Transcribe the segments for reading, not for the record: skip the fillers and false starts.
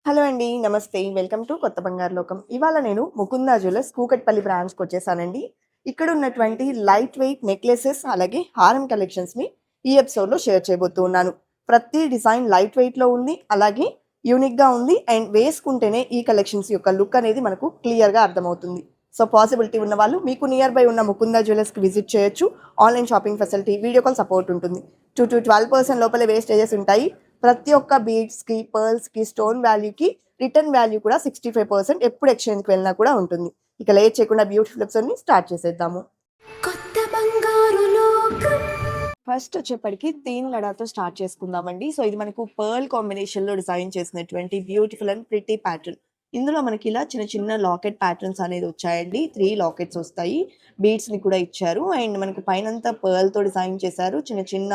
Hello అండి. నమస్తే. Welcome to కొత్త బంగారు లోకం. ఇవాళ నేను ముకుందా జ్యువెలర్స్ కూకట్పల్లి బ్రాంచ్‌కొచ్చేసానండి. ఇక్కడ ఉన్నటువంటి లైట్ వెయిట్ నెక్లెసెస్ అలాగే హారం కలెక్షన్స్‌ని ఈ ఎపిసోడ్‌లో షేర్ చేయబోతూ ఉన్నాను. ప్రతి డిజైన్ లైట్ వెయిట్‌లో ఉంది. అలాగే యూనిక్‌గా ఉంది. అండ్ వేసుకుంటేనే ఈ కలెక్షన్స్ యొక్క లుక్ అనేది మనకు క్లియర్‌గా అర్థమవుతుంది. సో, పాసిబిలిటీ ఉన్నవాళ్ళు మీకు నియర్ బై ఉన్న ముకుందా జ్యువెలర్స్‌కి విజిట్ చేయొచ్చు. Online shopping facility, video call support ఉంటుంది. 2-12% లోపలే వేస్టేజెస్ ఉంటాయి. ప్రతి ఒక్క బీడ్స్‌కి, పర్ల్స్‌కి, స్టోన్ వాల్యూకి రిటర్న్ వాల్యూ కూడా 65% ఎప్పుడు ఎక్స్‌చేంజ్‌కి వెళ్ళినా కూడా ఉంటుంది. ఇక లేట్ చేయకుండా బ్యూటిఫుల్ ఎపిసోడ్‌ని స్టార్ట్ చేసేద్దాము. కొత్త బంగారు లోకం. ఫస్ట్ వచ్చేప్పటికి తీన్ లడాతో స్టార్ట్ చేసుకుందామండి. సో, ఇది మనకు పర్ల్ కాంబినేషన్‌లో డిజైన్ చేసినటువంటి బ్యూటిఫుల్ అండ్ ప్రిటీ ప్యాటర్న్. ఇందులో మనకి ఇలా చిన్న చిన్న లాకెట్ ప్యాటర్న్స్ అనేది వచ్చాయండి. 3 లాకెట్స్ వస్తాయి. బీడ్స్‌ని కూడా ఇచ్చారు. అండ్ మనకు పైనంతా పర్ల్‌తో డిజైన్ చేశారు. చిన్న చిన్న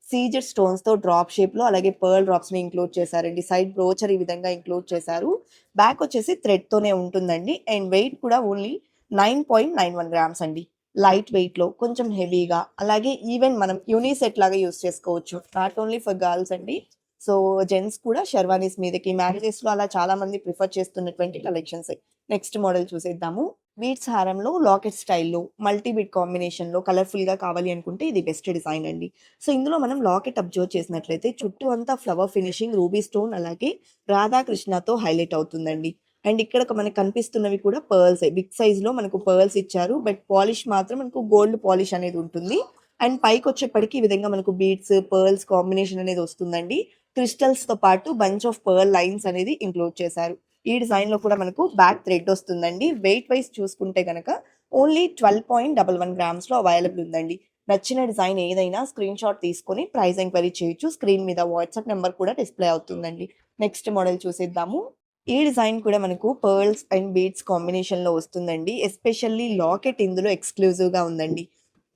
సీజెడ్ స్టోన్స్‌తో డ్రాప్ షేప్‌లో అలాగే పర్ల్ డ్రాప్స్‌ని ఇంక్లూడ్ చేశారండి. సైడ్ బ్రోచర్ ఈ విధంగా ఇంక్లూడ్ చేశారు. బ్యాక్ వచ్చేసి థ్రెడ్‌తోనే ఉంటుందండి. అండ్ వెయిట్ కూడా ఓన్లీ 9.91 గ్రామ్స్ అండి. లైట్ వెయిట్‌లో కొంచెం హెవీగా అలాగే ఈవెన్ మనం యూనిసెట్ లాగా యూజ్ చేసుకోవచ్చు. నాట్ ఓన్లీ ఫర్ గర్ల్స్ అండి. సో, జెంట్స్ కూడా షెర్వానీస్ మీదకి మ్యారేజెస్‌లో అలా చాలా మంది ప్రిఫర్ చేస్తున్నటువంటి కలెక్షన్స్. నెక్స్ట్ మోడల్ చూసేద్దాము. బీడ్స్ హారంలో లాకెట్ స్టైల్‌లో మల్టీ బీడ్ కాంబినేషన్‌లో కలర్‌ఫుల్‌గా కావాలి అనుకుంటే ఇది బెస్ట్ డిజైన్ అండి. సో, ఇందులో మనం లాకెట్ అబ్జర్వ్ చేసినట్లయితే చుట్టూ అంతా ఫ్లవర్ ఫినిషింగ్ రూబీ స్టోన్ అలాగే రాధాకృష్ణతో హైలైట్ అవుతుందండి. అండ్ ఇక్కడ మనకు కనిపిస్తున్నవి కూడా పర్ల్సే. బిగ్ సైజ్‌లో మనకు పర్ల్స్ ఇచ్చారు. బట్ పాలిష్ మాత్రం మనకు గోల్డ్ పాలిష్ అనేది ఉంటుంది. అండ్ పైకొచ్చేప్పటికి ఈ విధంగా మనకు బీడ్స్, పర్ల్స్ కాంబినేషన్ అనేది వస్తుందండి. క్రిస్టల్స్‌తో పాటు బంచ్ ఆఫ్ పర్ల్ లైన్స్ అనేది ఇంక్లూడ్ చేశారు. ఈ డిజైన్‌లో కూడా మనకు బ్యాక్ థ్రెడ్ వస్తుందండి. వెయిట్ వైస్ చూసుకుంటే గనక ఓన్లీ 12.11 గ్రామ్స్‌లో అవైలబుల్ ఉందండి. నచ్చిన డిజైన్ ఏదైనా స్క్రీన్‌షాట్ తీసుకొని ప్రైస్ ఎంక్వైరీ చేయొచ్చు. స్క్రీన్ మీద వాట్సాప్ నంబర్ కూడా డిస్‌ప్లే అవుతుందండి. నెక్స్ట్ మోడల్ చూసేద్దాము. ఈ డిజైన్ కూడా మనకు పర్ల్స్ అండ్ బీడ్స్ కాంబినేషన్‌లో వస్తుందండి. ఎస్పెషల్లీ లాకెట్ ఇందులో ఎక్స్‌క్లూజివ్‌గా ఉందండి.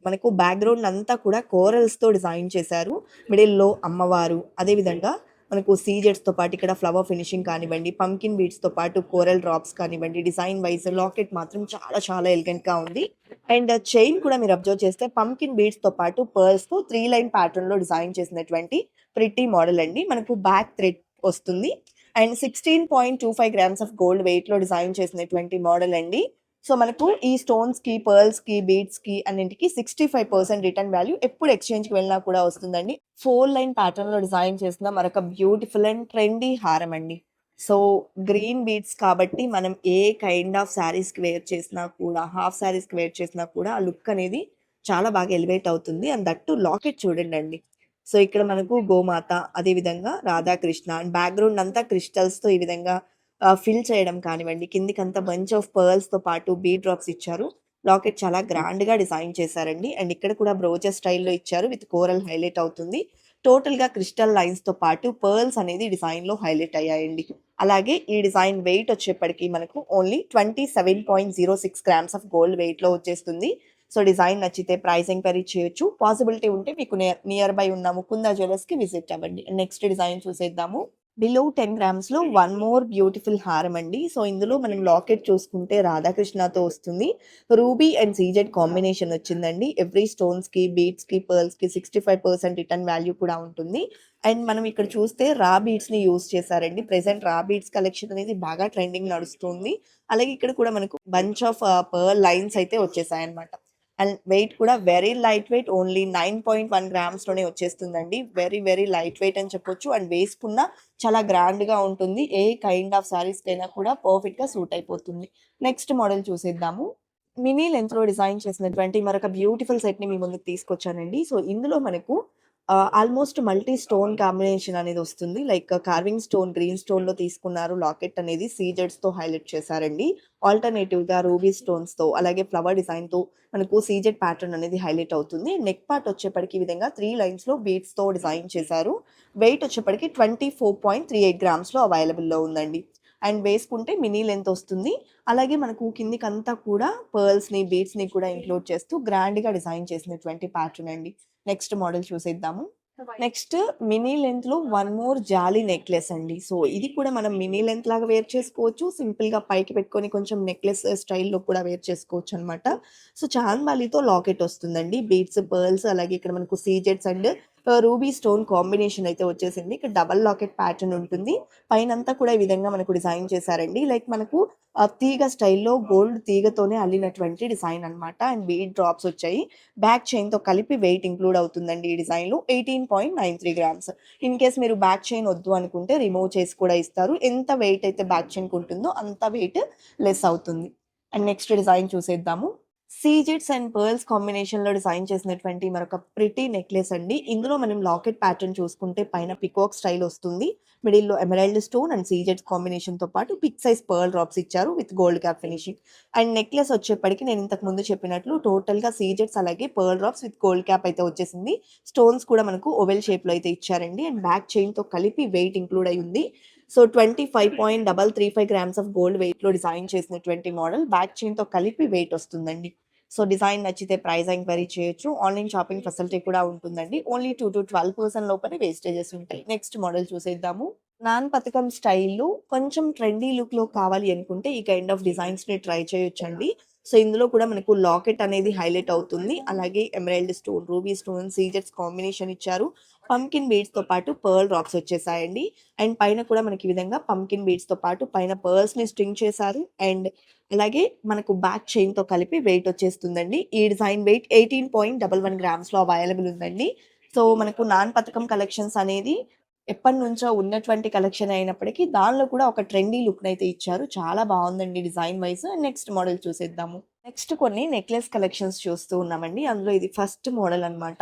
మనకు బ్యాక్‌గ్రౌండ్ అంతా కూడా కోరల్స్‌తో డిజైన్ చేశారు. మిడిల్‌లో అమ్మవారు, అదే విధంగా మనకు సీజెడ్స్‌తో పాటు ఇక్కడ ఫ్లవర్ ఫినిషింగ్ కానివ్వండి, పంకిన్ బీడ్స్‌తో పాటు కోరల్ డ్రాప్స్ కానివ్వండి, డిజైన్ వైస్ లాకెట్ మాత్రం చాలా చాలా ఎలిగెంట్‌గా ఉంది. అండ్ చైన్ కూడా మీరు అబ్జర్వ్ చేస్తే పంకిన్ బీడ్స్‌తో పాటు పర్ల్స్‌తో 3 లైన్ ప్యాటర్న్‌లో డిజైన్ చేసినటువంటి ప్రిటీ మోడల్ అండి. మనకు బ్యాక్ థ్రెడ్ వస్తుంది. అండ్ 16.25 గ్రామ్స్ ఆఫ్ గోల్డ్ వెయిట్‌లో డిజైన్ చేసినటువంటి మోడల్ అండి. సో, మనకు ఈ స్టోన్స్‌కి, పర్ల్స్‌కి, బీడ్స్‌కి అన్నింటికి 65% రిటర్న్ వాల్యూ ఎప్పుడు ఎక్స్‌చేంజ్‌కి వెళ్ళినా కూడా వస్తుందండి. 4 లైన్ ప్యాటర్న్‌లో డిజైన్ చేసిన మరొక బ్యూటిఫుల్ అండ్ ట్రెండీ హారం అండి. సో, గ్రీన్ బీడ్స్ కాబట్టి మనం ఏ కైండ్ ఆఫ్ శారీస్‌కి వేర్ చేసినా కూడా, హాఫ్ శారీస్‌కి వేర్ చేసినా కూడా ఆ లుక్ అనేది చాలా బాగా ఎలివేట్ అవుతుంది. అండ్ దట్ టూ లాకెట్ చూడండండి. సో, ఇక్కడ మనకు గోమాత, అదే విధంగా రాధాకృష్ణ అండ్ బ్యాక్‌గ్రౌండ్ అంతా క్రిస్టల్స్‌తో ఈ విధంగా ఫిల్ చేయడం కానివ్వండి, కిందికంతా బంచ్ ఆఫ్ పర్ల్స్‌తో పాటు బీడ్ డ్రాప్స్ ఇచ్చారు. లాకెట్ చాలా గ్రాండ్‌గా డిజైన్ చేశారండి. అండ్ ఇక్కడ కూడా బ్రోచెస్ స్టైల్‌లో ఇచ్చారు విత్ కోరల్ హైలైట్ అవుతుంది. టోటల్‌గా క్రిస్టల్ లైన్స్‌తో పాటు పర్ల్స్ అనేది డిజైన్‌లో హైలైట్ అయ్యాయండి. అలాగే ఈ డిజైన్ వెయిట్ వచ్చేప్పటికి మనకు ఓన్లీ 27.06 గ్రామ్స్ ఆఫ్ గోల్డ్ వెయిట్‌లో వచ్చేస్తుంది. సో, డిజైన్ నచ్చితే ప్రైస్ ఎంక్వైరీ చేయొచ్చు. పాసిబిలిటీ ఉంటే మీకు నియర్ బై ఉన్న ముకుందా జ్యువెలర్స్‌కి విజిట్ అవ్వండి. నెక్స్ట్ డిజైన్ చూసేద్దాము. బిలో 10 గ్రామ్స్‌లో వన్ మోర్ బ్యూటిఫుల్ హారం అండి. సో, ఇందులో మనం లాకెట్ చూసుకుంటే రాధాకృష్ణతో వస్తుంది. రూబీ అండ్ సీజెడ్ కాంబినేషన్ వచ్చిందండి. ఎవ్రీ స్టోన్స్‌కి, బీడ్స్‌కి, పర్ల్స్‌కి 65% రిటర్న్ వాల్యూ కూడా ఉంటుంది. అండ్ మనం ఇక్కడ చూస్తే రా బీడ్స్‌ని యూజ్ చేశారండి. ప్రెజెంట్ రా బీడ్స్ కలెక్షన్ అనేది బాగా ట్రెండింగ్ నడుస్తుంది. అలాగే ఇక్కడ కూడా మనకు బంచ్ ఆఫ్ పర్ల్ లైన్స్ అయితే వచ్చేసాయన్నమాట. అండ్ వెయిట్ కూడా వెరీ లైట్ వెయిట్ ఓన్లీ 9.1 గ్రామ్స్‌లోనే వచ్చేస్తుందండి. వెరీ వెరీ లైట్ వెయిట్ అని చెప్పొచ్చు. అండ్ వేసుకున్న చాలా గ్రాండ్‌గా ఉంటుంది. ఏ కైండ్ ఆఫ్ శారీస్‌కైనా కూడా పర్ఫెక్ట్‌గా సూట్ అయిపోతుంది. నెక్స్ట్ మోడల్ చూసేద్దాము. మినీ లెంత్‌లో డిజైన్ చేసినటువంటి మరొక బ్యూటిఫుల్ సెట్‌ని మీ ముందుకు తీసుకొచ్చానండి. సో, ఇందులో మనకు ఆల్మోస్ట్ మల్టీ స్టోన్ కాంబినేషన్ అనేది వస్తుంది. లైక్ కార్వింగ్ స్టోన్, గ్రీన్ స్టోన్‌లో తీసుకున్నారు. లాకెట్ అనేది సీజెడ్స్‌తో హైలైట్ చేశారండి. ఆల్టర్‌నేటివ్‌గా రూబీ స్టోన్స్‌తో అలాగే ఫ్లవర్ డిజైన్‌తో మనకు సీజెడ్ ప్యాటర్న్ అనేది హైలైట్ అవుతుంది. నెక్ పార్ట్ వచ్చేప్పటికి ఈ విధంగా 3 లైన్స్‌లో బీడ్స్‌తో డిజైన్ చేశారు. వెయిట్ వచ్చేప్పటికి 24.38 గ్రామ్స్‌లో అవైలబుల్‌లో ఉందండి. అండ్ వేసుకుంటే మినీ లెంత్ వస్తుంది. అలాగే మనకు కిందికంతా కూడా పర్ల్స్‌ని, బీడ్స్‌ని కూడా ఇంక్లూడ్ చేస్తూ గ్రాండ్‌గా డిజైన్ చేసినటువంటి ప్యాటర్న్ అండి. నెక్స్ట్ మోడల్ చూసేద్దాము. నెక్స్ట్ మినీ లెంత్‌లో వన్ మోర్ జాలీ నెక్లెస్ అండి. సో, ఇది కూడా మనం మినీ లెంత్ లాగా వేర్ చేసుకోవచ్చు. సింపుల్‌గా పైకి పెట్టుకొని కొంచెం నెక్లెస్ స్టైల్‌లో కూడా వేర్ చేసుకోవచ్చనమాట. సో, చాంద్ బాలితో లాకెట్ వస్తుందండి. బీడ్స్, పర్ల్స్ అలాగే ఇక్కడ మనకు సీజెడ్స్ అండ్ రూబీ స్టోన్ కాంబినేషన్ అయితే వచ్చేసింది. ఇక్కడ డబుల్ లాకెట్ ప్యాటర్న్ ఉంటుంది. పైనంతా కూడా ఈ విధంగా మనకు డిజైన్ చేశారండి. లైక్ మనకు తీగ స్టైల్‌లో గోల్డ్ తీగతోనే అల్లినటువంటి డిజైన్ అన్నమాట. అండ్ బీడ్ డ్రాప్స్ వచ్చాయి. బ్యాక్ చైన్‌తో కలిపి వెయిట్ ఇంక్లూడ్ అవుతుందండి ఈ డిజైన్‌లో. 18.93 గ్రామ్స్. ఇన్ కేస్ మీరు బ్యాక్ చైన్ వద్దు అనుకుంటే రిమూవ్ చేసి కూడా ఇస్తారు. ఎంత వెయిట్ అయితే బ్యాక్ చైన్‌కి ఉంటుందో అంత వెయిట్ లెస్ అవుతుంది. అండ్ నెక్స్ట్ డిజైన్ చూసేద్దాము. సీజెడ్స్ అండ్ పర్ల్స్ కాంబినేషన్‌లో డిజైన్ చేసినటువంటి మరొక ప్రిటీ నెక్లెస్ అండి. ఇందులో మనం లాకెట్ ప్యాటర్న్ చూసుకుంటే పైన పికాక్ స్టైల్ వస్తుంది. మిడిల్‌లో ఎమరాల్డ్ స్టోన్ అండ్ సీజెడ్స్ కాంబినేషన్‌తో పాటు బిగ్ సైజ్ పర్ల్ డ్రాప్స్ ఇచ్చారు with gold cap finishing. And necklace వచ్చేప్పటికి నేను ఇంతకు ముందు చెప్పినట్లు టోటల్‌గా సీజెడ్స్ అలాగే pearl drops with gold cap అయితే వచ్చేసింది. స్టోన్స్ కూడా మనకు ఓవెల్ షేప్‌లో అయితే ఇచ్చారండి. అండ్ బ్యాక్ చైన్‌తో కలిపి వెయిట్ ఇంక్లూడ్ అయ్యి ఉంది. సో 25.335 గ్రామ్స్ ఆఫ్ గోల్డ్ వెయిట్‌లో డిజైన్ చేసినటువంటి మోడల్. బ్యాక్ చైన్‌తో కలిపి వెయిట్ వస్తుందండి. సో డిజైన్ నచ్చితే ప్రైస్ ఎంక్వైరీ చేయొచ్చు. ఆన్‌లైన్ షాపింగ్ ఫెసిలిటీ కూడా ఉంటుందండి. ఓన్లీ 2-12% లోపలే వేస్టేజెస్ ఉంటాయి. నెక్స్ట్ మోడల్ చూసేద్దాము. నాన్ పతకం స్టైల్‌లో కొంచెం ట్రెండీ లుక్‌లో కావాలి అనుకుంటే ఈ కైండ్ ఆఫ్ డిజైన్స్‌ని ట్రై చేయొచ్చండి. సో ఇందులో కూడా మనకు లాకెట్ అనేది హైలైట్ అవుతుంది. అలాగే ఎమరాల్డ్ స్టోన్, రూబీ స్టోన్, సీజెడ్స్ కాంబినేషన్ ఇచ్చారు. పంకిన్ బీడ్స్‌తో పాటు పర్ల్ డ్రాప్స్ వచ్చేసాయండి. అండ్ పైన కూడా మనకి ఈ విధంగా పంకిన్ బీడ్స్‌తో పాటు పైన పర్ల్స్‌ని స్ట్రింగ్ చేశారు. అండ్ అలాగే మనకు బ్యాక్ చైన్‌తో కలిపి వెయిట్ వచ్చేస్తుందండి. ఈ డిజైన్ వెయిట్ 18.11 గ్రామ్స్‌లో అవైలబుల్ ఉందండి. సో మనకు నాన్ పతకం కలెక్షన్స్ అనేది ఎప్పటినుంచో ఉన్నటువంటి కలెక్షన్ అయినప్పటికీ దానిలో కూడా ఒక ట్రెండీ లుక్‌నైతే ఇచ్చారు. చాలా బావుందండి డిజైన్ వైస్. నెక్స్ట్ మోడల్ చూసేద్దాము. నెక్స్ట్ కొన్ని నెక్లెస్ కలెక్షన్స్ చూస్తూ ఉన్నామండి. అందులో ఇది ఫస్ట్ మోడల్ అన్నమాట.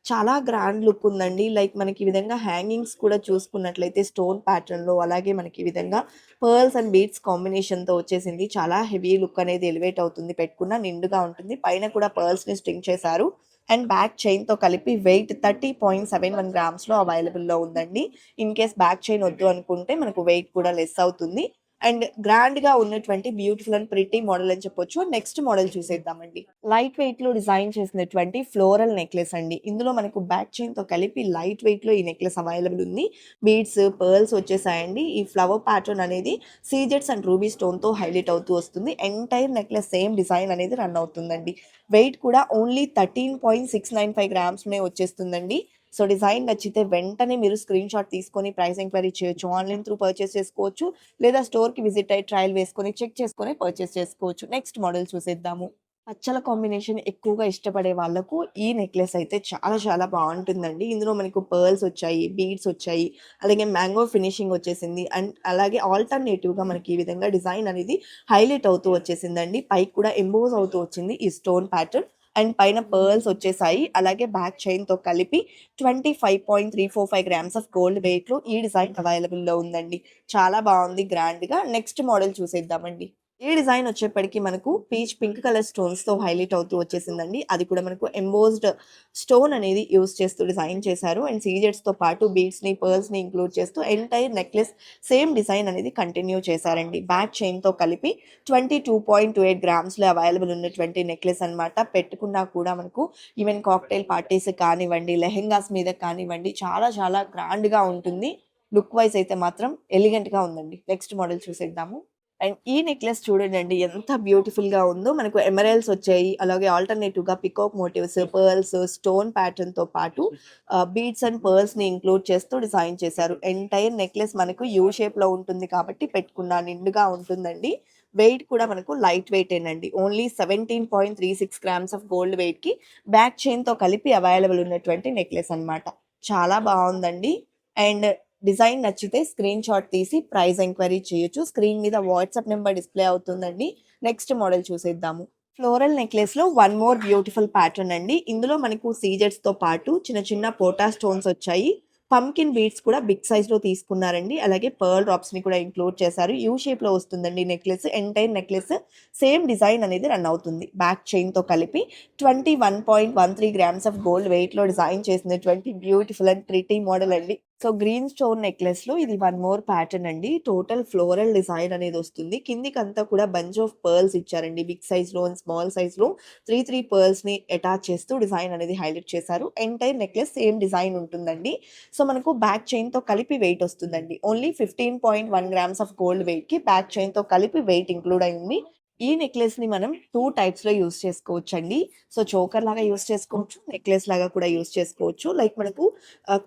చాలా గ్రాండ్ లుక్ ఉందండి. లైక్ మనకి ఈ విధంగా హ్యాంగింగ్స్ కూడా చూసుకున్నట్లయితే స్టోన్ ప్యాటర్న్‌లో అలాగే మనకి ఈ విధంగా పర్ల్స్ అండ్ బీడ్స్ కాంబినేషన్‌తో వచ్చేసింది. చాలా హెవీ లుక్ అనేది ఎలివేట్ అవుతుంది. పెట్టుకున్న నిండుగా ఉంటుంది. పైన కూడా పర్ల్స్‌ని స్ట్రింగ్ చేశారు. అండ్ బ్యాక్ చైన్‌తో కలిపి వెయిట్ 30.71 గ్రామ్స్‌లో అవైలబుల్‌లో ఉందండి. ఇన్ కేస్ బ్యాక్ చైన్ వద్దు అనుకుంటే మనకు వెయిట్ కూడా లెస్ అవుతుంది. అండ్ గ్రాండ్‌గా ఉన్నటువంటి బ్యూటిఫుల్ అండ్ ప్రిటీ మోడల్ అని చెప్పొచ్చు. నెక్స్ట్ మోడల్ చూసేద్దామండి. లైట్ వెయిట్‌లో డిజైన్ చేసినటువంటి ఫ్లోరల్ నెక్లెస్ అండి. ఇందులో మనకు బ్యాక్ చైన్‌తో కలిపి లైట్ వెయిట్‌లో ఈ నెక్లెస్ అవైలబుల్ ఉంది. బీడ్స్, పర్ల్స్ వచ్చేసాయండి. ఈ ఫ్లవర్ ప్యాటర్న్ అనేది సీజెడ్స్ అండ్ రూబీ స్టోన్‌తో హైలైట్ అవుతూ వస్తుంది. ఎంటైర్ నెక్లెస్ సేమ్ డిజైన్ అనేది రన్ అవుతుందండి. వెయిట్ కూడా ఓన్లీ 13.695 గ్రామ్స్‌నే వచ్చేస్తుందండి. సో డిజైన్ నచ్చితే వెంటనే మీరు స్క్రీన్‌షాట్ తీసుకొని ప్రైస్ ఎంక్వైరీ చేయొచ్చు. ఆన్‌లైన్ త్రూ పర్చేస్ చేసుకోవచ్చు. లేదా స్టోర్‌కి విజిట్ అయ్యి ట్రయల్ వేసుకొని చెక్ చేసుకొని పర్చేస్ చేసుకోవచ్చు. నెక్స్ట్ మోడల్ చూసేద్దాము. పచ్చల కాంబినేషన్ ఎక్కువగా ఇష్టపడే వాళ్ళకు ఈ నెక్లెస్ అయితే చాలా చాలా బావుంటుందండి. ఇందులో మనకు పర్ల్స్ వచ్చాయి, బీడ్స్ వచ్చాయి, అలాగే మ్యాంగో ఫినిషింగ్ వచ్చేసింది. అండ్ అలాగే ఆల్టర్‌నేటివ్‌గా మనకి ఈ విధంగా డిజైన్ అనేది హైలైట్ అవుతూ వచ్చేసిందండి. పైకి కూడా ఎంబోస్ అవుతూ వచ్చింది ఈ స్టోన్ ప్యాటర్న్. అండ్ పైన పర్ల్స్ వచ్చేసాయి. అలాగే బ్యాక్ చైన్‌తో కలిపి 25.345 గ్రామ్స్ ఆఫ్ గోల్డ్ వెయిట్‌లో ఈ డిజైన్ అవైలబుల్‌లో ఉందండి. చాలా బావుంది గ్రాండ్‌గా. నెక్స్ట్ మోడల్ చూసేద్దామండి. ఈ డిజైన్ వచ్చేప్పటికి మనకు పీచ్ పింక్ కలర్ స్టోన్స్‌తో హైలైట్ అవుతూ వచ్చేసిందండి. అది కూడా మనకు ఎంబోస్డ్ స్టోన్ అనేది యూజ్ చేస్తూ డిజైన్ చేశారు. అండ్ సీజెడ్స్‌తో పాటు బీడ్స్‌ని, పర్ల్స్‌ని ఇంక్లూడ్ చేస్తూ ఎంటైర్ నెక్లెస్ సేమ్ డిజైన్ అనేది కంటిన్యూ చేశారండి. బ్యాక్ చైన్‌తో కలిపి 22.28 గ్రామ్స్‌లో అవైలబుల్ ఉన్నటువంటి నెక్లెస్ అన్నమాట. పెట్టుకున్నా కూడా మనకు ఈవెన్ కాక్టైల్ పార్టీస్ కానివ్వండి, లెహెంగాస్ మీద కానివ్వండి చాలా చాలా గ్రాండ్‌గా ఉంటుంది. లుక్ వైస్ అయితే మాత్రం ఎలిగెంట్‌గా ఉందండి. నెక్స్ట్ మోడల్ చూసేద్దాము. అండ్ ఈ నెక్లెస్ చూడండండి ఎంత బ్యూటిఫుల్‌గా ఉందో. మనకు ఎమరాల్డ్స్ వచ్చాయి. అలాగే ఆల్టర్‌నేటివ్‌గా పికాక్ మోటివ్స్, పర్ల్స్, స్టోన్ ప్యాటర్న్‌తో పాటు బీడ్స్ అండ్ పర్ల్స్‌ని ఇంక్లూడ్ చేస్తూ డిజైన్ చేశారు. ఎంటైర్ నెక్లెస్ మనకు యూ షేప్‌లో ఉంటుంది కాబట్టి పెట్టుకున్న నిండుగా ఉంటుందండి. వెయిట్ కూడా మనకు లైట్ వెయిటేనండి. ఓన్లీ 17.36 గ్రామ్స్ ఆఫ్ గోల్డ్ వెయిట్‌కి బ్యాక్ చైన్‌తో కలిపి అవైలబుల్ ఉన్నటువంటి నెక్లెస్ అన్నమాట. చాలా బావుందండి. అండ్ డిజైన్ నచ్చితే స్క్రీన్‌షాట్ తీసి ప్రైస్ ఎంక్వైరీ చేయొచ్చు. స్క్రీన్ మీద వాట్సాప్ నంబర్ డిస్‌ప్లే అవుతుందండి. నెక్స్ట్ మోడల్ చూసేద్దాము. ఫ్లోరల్ నెక్లెస్‌లో వన్ మోర్ బ్యూటిఫుల్ ప్యాటర్న్ అండి. ఇందులో మనకు సీజెడ్స్‌తో పాటు చిన్న చిన్న పోటా స్టోన్స్ వచ్చాయి. పంకిన్ బీడ్స్ కూడా బిగ్ సైజ్‌లో తీసుకున్నారండి. అలాగే పర్ల్ డ్రాప్స్‌ని కూడా ఇంక్లూడ్ చేశారు. యూ షేప్‌లో వస్తుందండి necklace. Entire necklace same design అనేది రన్ అవుతుంది. బ్యాక్ చైన్‌తో కలిపి 21.13 గ్రామ్స్ ఆఫ్ గోల్డ్ వెయిట్‌లో డిజైన్ చేసినటువంటి బ్యూటిఫుల్ అండ్ ప్రిటీ మోడల్ అండి. సో గ్రీన్ స్టోన్ నెక్లెస్‌లో ఇది వన్ మోర్ ప్యాటర్న్ అండి. టోటల్ ఫ్లోరల్ డిజైన్ అనేది వస్తుంది. కిందికంతా కూడా బంచ్ ఆఫ్ పర్ల్స్ ఇచ్చారండి. బిగ్ సైజ్‌లో అండ్ స్మాల్ సైజ్‌లో 3 పర్ల్స్‌ని అటాచ్ చేస్తూ డిజైన్ అనేది హైలైట్ చేశారు. ఎంటైర్ నెక్లెస్ సేమ్ డిజైన్ ఉంటుందండి. సో మనకు బ్యాక్ చైన్‌తో కలిపి వెయిట్ వస్తుందండి. ఓన్లీ 15.1 గ్రామ్స్ ఆఫ్ గోల్డ్ వెయిట్‌కి బ్యాక్ చైన్‌తో కలిపి వెయిట్ ఇంక్లూడ్ అయింది. ఈ నెక్లెస్ ని మనం 2 టైప్స్ లో యూస్ చేసుకోవచ్చండి. సో చోకర్ లాగా యూస్ చేసుకోవచ్చు, నెక్లెస్ లాగా కూడా యూస్ చేసుకోవచ్చు. లైక్ మనకు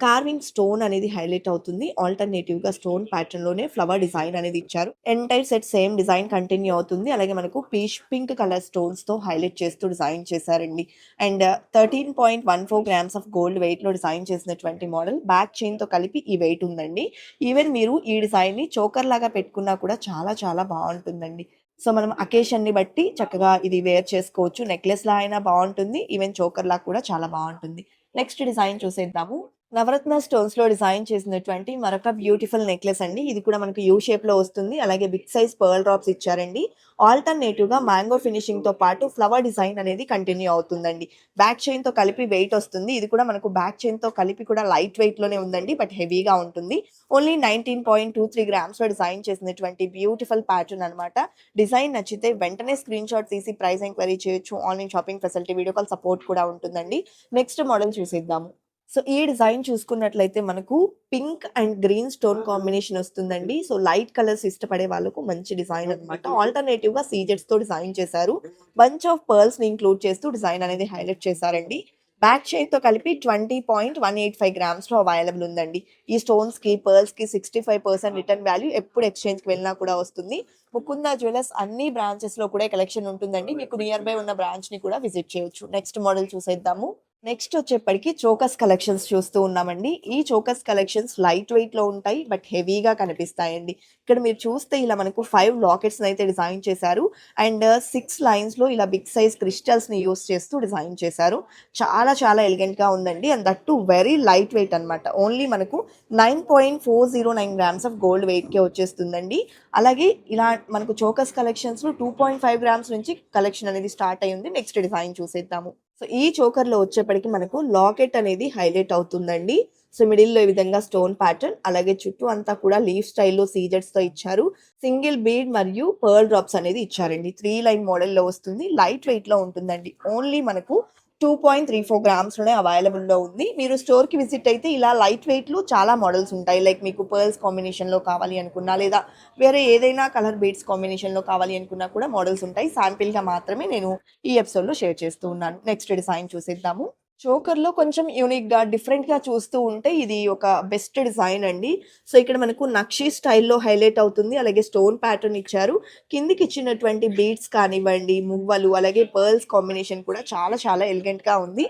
కార్వింగ్ స్టోన్ అనేది హైలైట్ అవుతుంది. ఆల్టర్నేటివ్ గా స్టోన్ ప్యాటర్న్ లోనే ఫ్లవర్ డిజైన్ అనేది ఇచ్చారు. Entire set same design continue అవుతుంది. అలాగే మనకు పీచ్ పింక్ కలర్ స్టోన్స్ తో హైలైట్ చేస్తూ డిజైన్ చేశారండి. And 13.14 grams of gold weight లో డిజైన్ చేసినటువంటి మోడల్. బ్యాక్ చైన్ తో కలిపి ఈ వెయిట్ ఉందండి. ఈవెన్ మీరు ఈ డిజైన్ ని చోకర్ లాగా పెట్టుకున్నా కూడా చాలా చాలా బాగుంటుందండి. సో మనం అకేషన్ ని బట్టి చక్కగా ఇది వేర్ చేసుకోవచ్చు. నెక్లెస్ లా అయినా బాగుంటుంది, ఈవెన్ చోకర్ లా కూడా చాలా బాగుంటుంది. నెక్స్ట్ డిజైన్ చూసేద్దాము. నవరత్న స్టోన్స్ లో డిజైన్ చేసినటువంటి మరొక బ్యూటిఫుల్ నెక్లెస్ అండి. ఇది కూడా మనకు యూ షేప్ లో వస్తుంది. అలాగే బిగ్ సైజ్ పర్ల్ డ్రాప్స్ ఇచ్చారండి. ఆల్టర్నేటివ్ గా మ్యాంగో ఫినిషింగ్ తో పాటు ఫ్లవర్ డిజైన్ అనేది కంటిన్యూ అవుతుందండి. బ్యాక్ చైన్ తో కలిపి వెయిట్ వస్తుంది. ఇది కూడా మనకు బ్యాక్ చైన్ తో కలిపి కూడా లైట్ వెయిట్ లోనే ఉందండి, బట్ హెవీగా ఉంటుంది. ఓన్లీ 19.23 గ్రామ్స్ లో డిజైన్ చేసినటువంటి బ్యూటిఫుల్ ప్యాటర్న్ అన్నమాట. డిజైన్ నచ్చితే వెంటనే స్క్రీన్ షాట్ తీసి ప్రైస్ ఎంక్వైరీ చేయొచ్చు. Online shopping facility, video call support కూడా ఉంటుందండి. నెక్స్ట్ మోడల్ చూసేద్దాము. సో ఈ డిజైన్ చూసుకున్నట్లయితే మనకు pink and green stone combination వస్తుందండి. సో లైట్ కలర్స్ ఇష్టపడే వాళ్ళకు మంచి డిజైన్ అన్నమాట. ఆల్టర్నేటివ్ గా సీజెట్స్ తో డిజైన్ చేశారు. బంచ్ ఆఫ్ పర్ల్స్ ని ఇంక్లూడ్ చేస్తూ డిజైన్ అనేది హైలైట్ చేశారండి. బ్యాక్ చైన్ తో కలిపి 20.185 గ్రామ్స్ లో అవైలబుల్ ఉందండి. ఈ స్టోన్స్ కి పర్ల్స్ కి 65% రిటర్న్ వాల్యూ ఎప్పుడు ఎక్స్చేంజ్ కి వెళ్ళినా కూడా వస్తుంది. ముకుందా జ్యువెలర్స్ అన్ని బ్రాంచెస్ లో కూడా కలెక్షన్ ఉంటుందండి. మీకు నియర్ బై ఉన్న బ్రాంచ్ ని కూడా విజిట్ చేయొచ్చు. నెక్స్ట్ మోడల్ చూసేద్దాము. నెక్స్ట్ వచ్చేప్పటికి చోకస్ కలెక్షన్స్ చూస్తూ ఉన్నామండి. ఈ చోకస్ కలెక్షన్స్ లైట్ వెయిట్ లో ఉంటాయి, బట్ హెవీగా కనిపిస్తాయండి. ఇక్కడ మీరు చూస్తే ఇలా మనకు 5 లాకెట్స్ అయితే డిజైన్ చేశారు. అండ్ 6 లైన్స్ లో ఇలా బిగ్ సైజ్ క్రిస్టల్స్ ని యూస్ చేస్తూ డిజైన్ చేశారు. చాలా చాలా ఎలిగెంట్ గా ఉందండి. And that to very light weight అన్నమాట. ఓన్లీ మనకు 9.409 గ్రామ్స్ ఆఫ్ గోల్డ్ వెయిట్ కే వచ్చేస్తుందండి. అలాగే ఇలా మనకు చోకస్ కలెక్షన్స్ లో 2.5 గ్రామ్స్ నుంచి కలెక్షన్ అనేది స్టార్ట్ అయ్యింది. నెక్స్ట్ డిజైన్ చూసేద్దాము. సో ఈ చోకర్ లో వచ్చేప్పటికి మనకు లాకెట్ అనేది హైలైట్ అవుతుందండి. సో మిడిల్ లో ఈ విధంగా స్టోన్ ప్యాటర్న్, అలాగే చుట్టూ అంతా కూడా లీఫ్ స్టైల్లో సీజెట్స్ తో ఇచ్చారు. సింగిల్ బీడ్ మరియు పర్ల్ డ్రాప్స్ అనేది ఇచ్చారండి. 3 లైన్ మోడల్ లో వస్తుంది. లైట్ వెయిట్ లో ఉంటుందండి. ఓన్లీ మనకు 2.34 గ్రామ్స్ లోనే అవైలబుల్ లో ఉంది. మీరు స్టోర్ కి విజిట్ అయితే ఇలా లైట్ వెయిట్ లో చాలా మోడల్స్ ఉంటాయి. లైక్ మీకు పర్ల్స్ కాంబినేషన్ లో కావాలి అనుకున్నా, లేదా వేరే ఏదైనా కలర్ బీడ్స్ కాంబినేషన్ లో కావాలి అనుకున్నా కూడా మోడల్స్ ఉంటాయి. శాంపిల్ గా మాత్రమే నేను ఈ ఎపిసోడ్ లో షేర్ చేస్తూ ఉన్నాను. నెక్స్ట్ డిజైన్ చూసేద్దాము. చోకర్ లో కొంచెం యూనిక్ గా డిఫరెంట్ గా చూస్తూ ఉంటే ఇది ఒక బెస్ట్ డిజైన్ అండి. సో ఇక్కడ మనకు నక్షి స్టైల్లో హైలైట్ అవుతుంది. అలాగే స్టోన్ ప్యాటర్న్ ఇచ్చారు. కిందికి ఇచ్చినటువంటి బీడ్స్ కానివ్వండి, మువ్వలు, అలాగే పర్ల్స్ కాంబినేషన్ కూడా చాలా చాలా ఎలిగెంట్ గా ఉంది.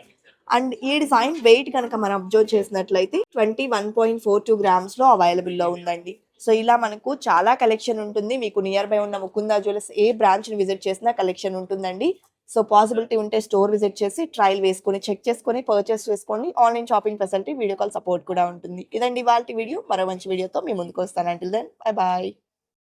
అండ్ ఈ డిజైన్ వెయిట్ కనుక మనం అబ్జర్వ్ చేసినట్లయితే 21.42 గ్రామ్స్ లో అవైలబుల్ లో ఉందండి. సో ఇలా మనకు చాలా కలెక్షన్ ఉంటుంది. మీకు నియర్ బై ఉన్న ముకుందా జ్యువెలర్స్ ఏ బ్రాంచ్ ని విజిట్ చేసినా కలెక్షన్ ఉంటుందండి. సో పాసిబిలిటీ ఉంటే స్టోర్ విజిట్ చేసి ట్రయల్ వేసుకొని, చెక్ చేసుకొని పర్చేస్ చేసుకోండి. Online shopping facility, video call support కూడా ఉంటుంది. ఇదండి ఇవాల్టి వీడియో. మరో మంచి వీడియోతో మీ ముందుకు వస్తాను. Until then bye bye.